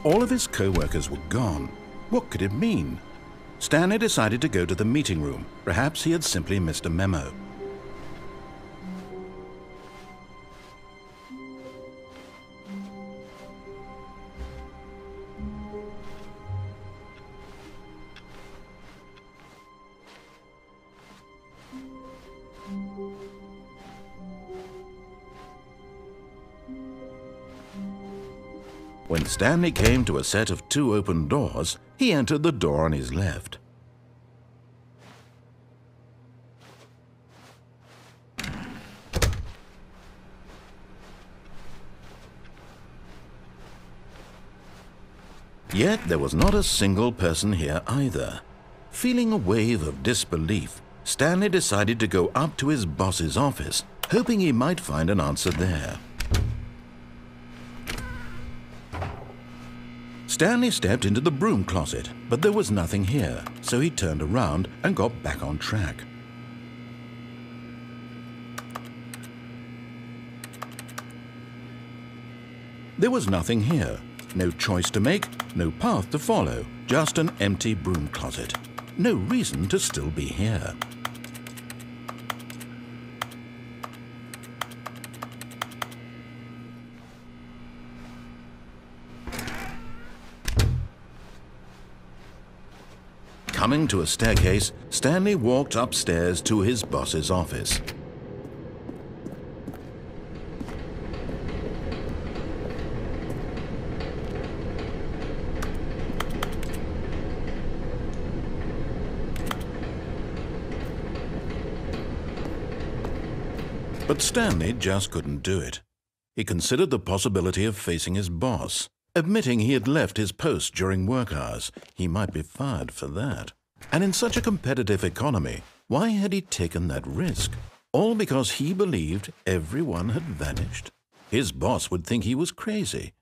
All of his co-workers were gone. What could it mean? Stanley decided to go to the meeting room. Perhaps he had simply missed a memo. When Stanley came to a set of 2 open doors, he entered the door on his left. Yet there was not a single person here either. Feeling a wave of disbelief, Stanley decided to go up to his boss's office, hoping he might find an answer there. Stanley stepped into the broom closet, but there was nothing here, so he turned around and got back on track. There was nothing here. No choice to make, no path to follow, just an empty broom closet. No reason to still be here. Coming to a staircase, Stanley walked upstairs to his boss's office. But Stanley just couldn't do it. He considered the possibility of facing his boss. Admitting he had left his post during work hours, he might be fired for that. And in such a competitive economy, why had he taken that risk? All because he believed everyone had vanished? His boss would think he was crazy.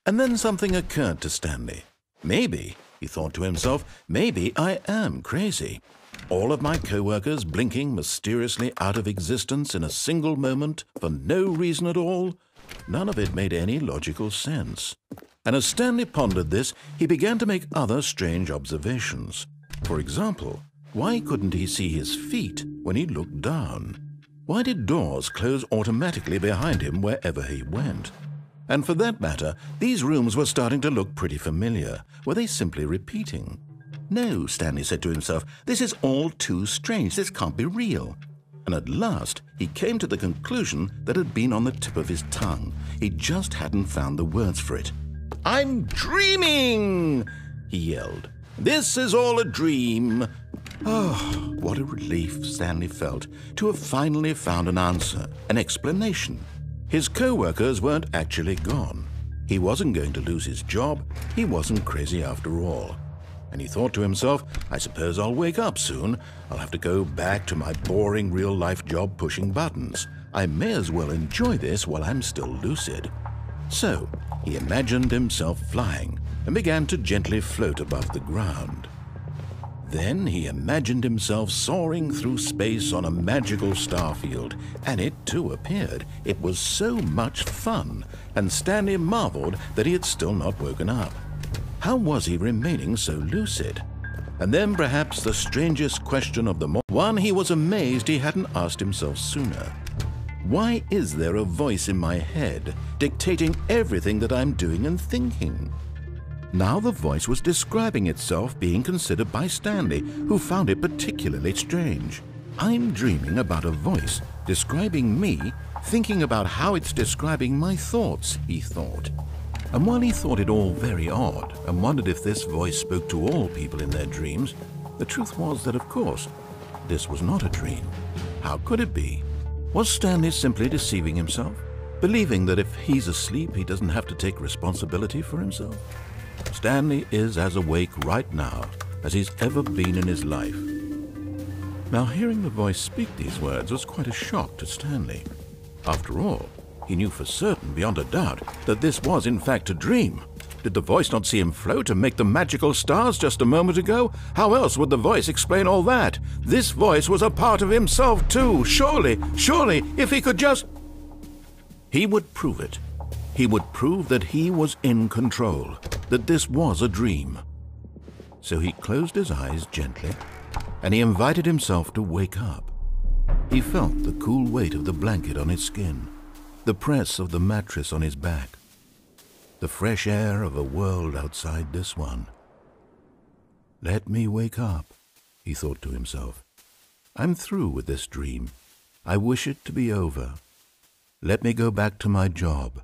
And then something occurred to Stanley. Maybe, he thought to himself, maybe I am crazy. All of my co-workers blinking mysteriously out of existence in a single moment for no reason at all? None of it made any logical sense. And as Stanley pondered this, he began to make other strange observations. For example, why couldn't he see his feet when he looked down? Why did doors close automatically behind him wherever he went? And for that matter, these rooms were starting to look pretty familiar. Were they simply repeating? No, Stanley said to himself, this is all too strange. This can't be real. And at last, he came to the conclusion that had been on the tip of his tongue. He just hadn't found the words for it. "I'm dreaming!" he yelled. "This is all a dream." Oh, what a relief Stanley felt to have finally found an answer, an explanation. His co-workers weren't actually gone. He wasn't going to lose his job. He wasn't crazy after all. And he thought to himself, I suppose I'll wake up soon. I'll have to go back to my boring real-life job pushing buttons. I may as well enjoy this while I'm still lucid. So he imagined himself flying and began to gently float above the ground. Then he imagined himself soaring through space on a magical starfield, and it too appeared. It was so much fun, and Stanley marveled that he had still not woken up. How was he remaining so lucid? And then perhaps the strangest question of them all, one he was amazed he hadn't asked himself sooner. Why is there a voice in my head dictating everything that I'm doing and thinking? Now the voice was describing itself being considered by Stanley, who found it particularly strange. I'm dreaming about a voice describing me, thinking about how it's describing my thoughts, he thought. And while he thought it all very odd and wondered if this voice spoke to all people in their dreams, the truth was that, of course, this was not a dream. How could it be? Was Stanley simply deceiving himself, believing that if he's asleep, he doesn't have to take responsibility for himself? Stanley is as awake right now as he's ever been in his life. Now, hearing the voice speak these words was quite a shock to Stanley. After all, he knew for certain, beyond a doubt, that this was in fact a dream. Did the voice not see him float and make the magical stars just a moment ago? How else would the voice explain all that? This voice was a part of himself too. Surely, if he could just... He would prove it. He would prove that he was in control, that this was a dream. So he closed his eyes gently, and he invited himself to wake up. He felt the cool weight of the blanket on his skin, the press of the mattress on his back, the fresh air of a world outside this one. Let me wake up, he thought to himself. I'm through with this dream. I wish it to be over. Let me go back to my job.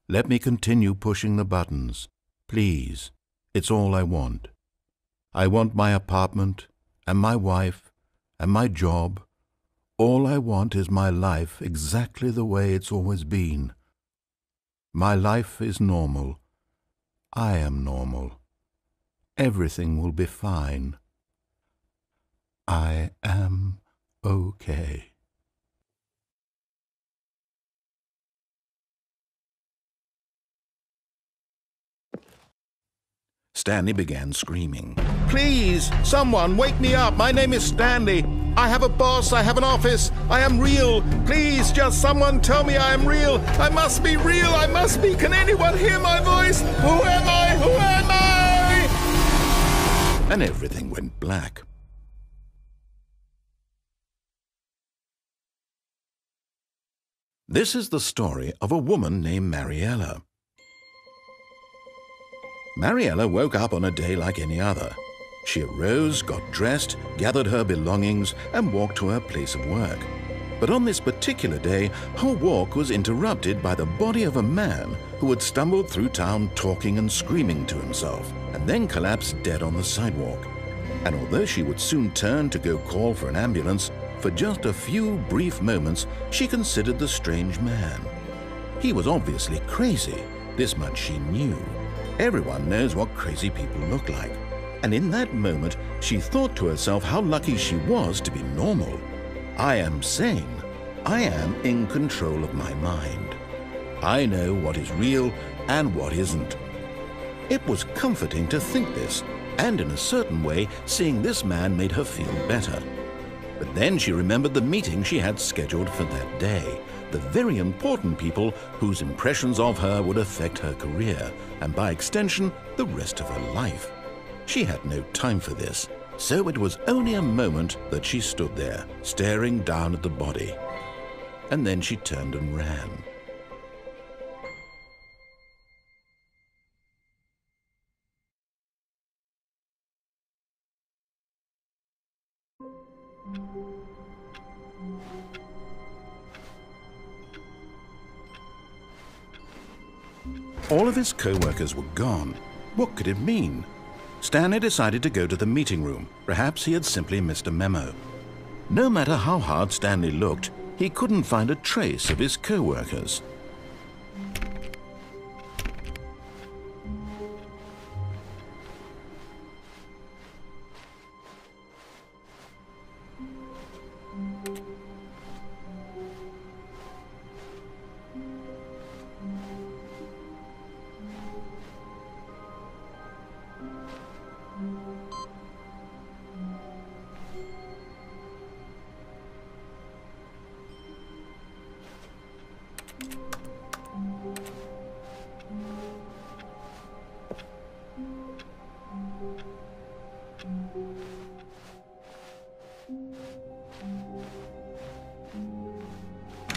Let me continue pushing the buttons. Please, it's all I want. I want my apartment, and my wife, and my job. All I want is my life exactly the way it's always been. My life is normal. I am normal. Everything will be fine. I am okay. Stanley began screaming. Please, someone, wake me up. My name is Stanley. I have a boss. I have an office. I am real. Please, just someone tell me I am real. I must be real. I must be. Can anyone hear my voice? Who am I? Who am I? And everything went black. This is the story of a woman named Mariella. Mariella woke up on a day like any other. She arose, got dressed, gathered her belongings, and walked to her place of work. But on this particular day, her walk was interrupted by the body of a man who had stumbled through town talking and screaming to himself, and then collapsed dead on the sidewalk. And although she would soon turn to go call for an ambulance, for just a few brief moments she considered the strange man. He was obviously crazy, this much she knew. Everyone knows what crazy people look like. And in that moment, she thought to herself how lucky she was to be normal. I am sane. I am in control of my mind. I know what is real and what isn't. It was comforting to think this, and in a certain way, seeing this man made her feel better. But then she remembered the meeting she had scheduled for that day, the very important people whose impressions of her would affect her career, and by extension, the rest of her life. She had no time for this, so it was only a moment that she stood there, staring down at the body. And then she turned and ran. All of his co-workers were gone. What could it mean? Stanley decided to go to the meeting room. Perhaps he had simply missed a memo. No matter how hard Stanley looked, he couldn't find a trace of his co-workers.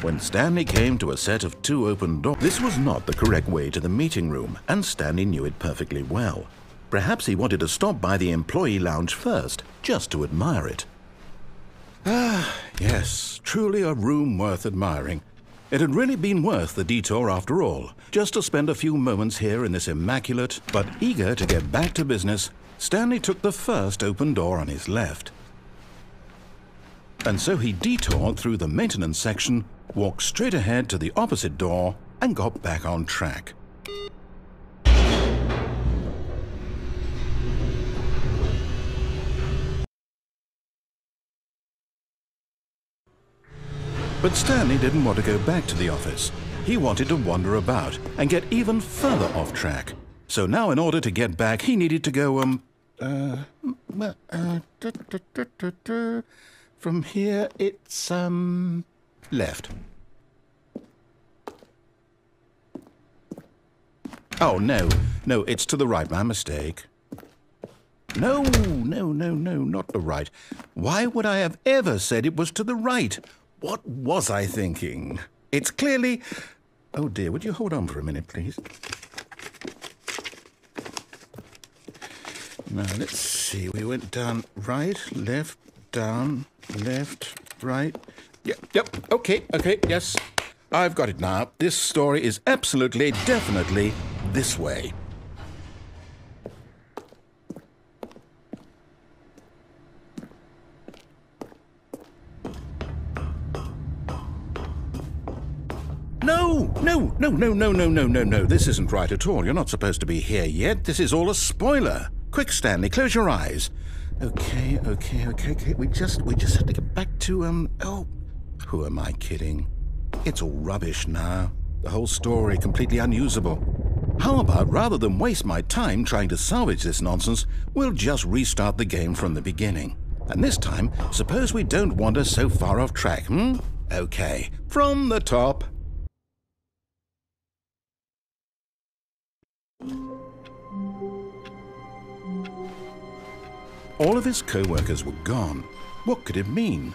When Stanley came to a set of 2 open doors, this was not the correct way to the meeting room, and Stanley knew it perfectly well. Perhaps he wanted to stop by the employee lounge first, just to admire it. Ah, yes, truly a room worth admiring. It had really been worth the detour after all, just to spend a few moments here in this immaculate, but eager to get back to business, Stanley took the first open door on his left. And so he detoured through the maintenance section, walked straight ahead to the opposite door, and got back on track. But Stanley didn't want to go back to the office. He wanted to wander about and get even further off track. So now in order to get back, he needed to go, from here, it's, left. Oh, no. No, it's to the right. My mistake. No, not the right. Why would I have ever said it was to the right? What was I thinking? It's clearly... Oh, dear, would you hold on for a minute, please? Now, let's see. We went down right, left, down, left, right. Yep, okay, yes. I've got it now. This story is absolutely, definitely this way. No. This isn't right at all. You're not supposed to be here yet. This is all a spoiler. Quick, Stanley, close your eyes. Okay. We just have to get back to, oh, who am I kidding? It's all rubbish now. The whole story completely unusable. How about, rather than waste my time trying to salvage this nonsense, we'll just restart the game from the beginning. And this time, suppose we don't wander so far off track, Okay, from the top. All of his co-workers were gone. What could it mean?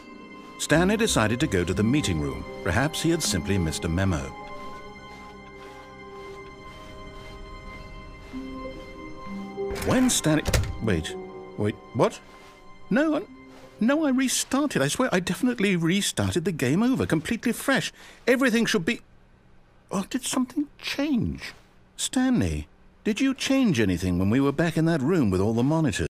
Stanley decided to go to the meeting room. Perhaps he had simply missed a memo. When Stanley... Wait, what? No, I restarted. I swear I definitely restarted the game over, completely fresh. Everything should be... Oh, did something change? Stanley, did you change anything when we were back in that room with all the monitors?